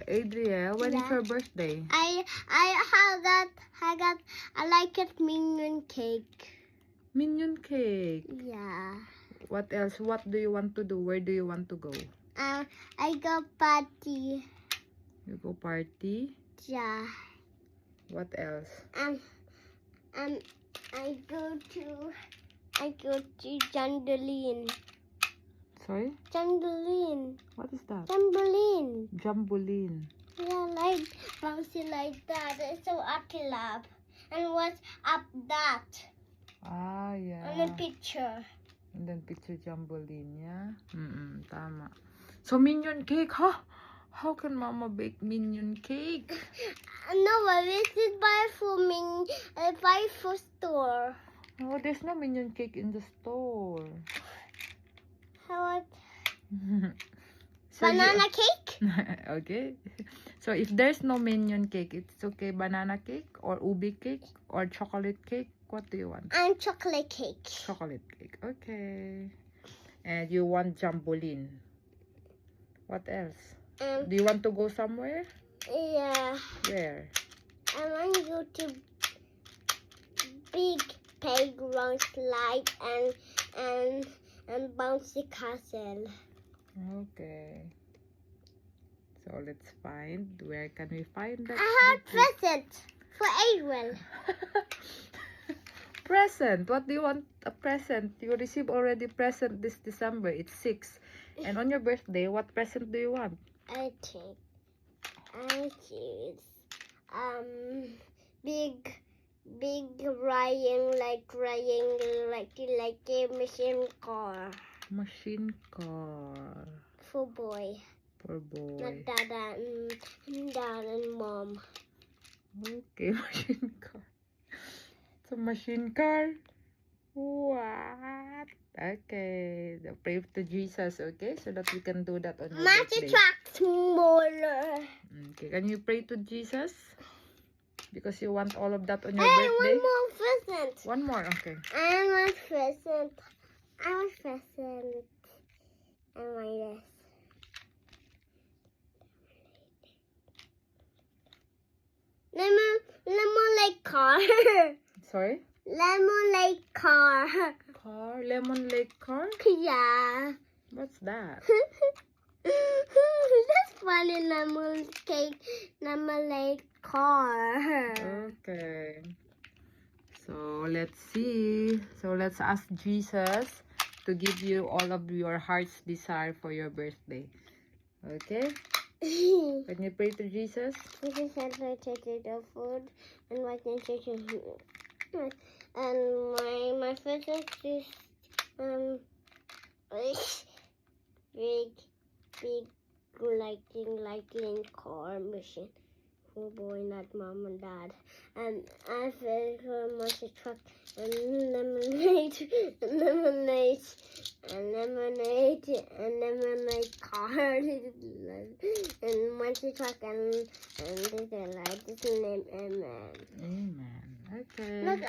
Adriel, when is Yeah. your birthday? I like it minion cake. Minion cake. Yeah. What else? What do you want to do? Where do you want to go? I go party. You go party? Yeah. What else? I go to Jamboree. Sorry? Jamboree. What is that? Jamboree. Jamboline. Yeah, like bouncing like that. It's so I love. And what's up that? Ah, yeah. On the picture. And then picture Jamboline, yeah? Tama. So, minion cake, huh? How can Mama bake minion cake? No, this is buy for store. Oh, there's no minion cake in the store. How So banana cake? Okay. So if there's no minion cake, it's okay. Banana cake or ubi cake or chocolate cake. What do you want? And chocolate cake. Chocolate cake. Okay. And you want Jamboline. What else? Do you want to go somewhere? Yeah. Where? I want to go to big playground slide and bouncy castle. Okay. So let's find. Where can we find that? I have present for Adriel. Present. What do you want? A present. You receive already present this December. It's 6. And on your birthday, what present do you want? I choose big riding like a machine car Machine car. for boy. For boy. Not dad and mom. Okay, machine car. It's a machine car. What? Okay. Pray to Jesus, okay? So that we can do that on your birthday. Truck smaller. Okay. Can you pray to Jesus? Because you want all of that on your Hey, birthday? one more present. One more, okay. I want present. I want present. I want this. Lemonade car. Sorry? Lemonade car. Car? Lemon Lake car? Yeah. What's that? That's funny. Lemonade car. Okay. So let's see. So let's ask Jesus to give you all of your heart's desire for your birthday. Okay? Can you pray to Jesus? Jesus said I tasted the food and my nutrition. And my physics is big lighting car machine. Oh boy, not mom and dad. And I feel monster truck and lemonade car and monster truck and this is like this name Amen. Amen. Okay. Look,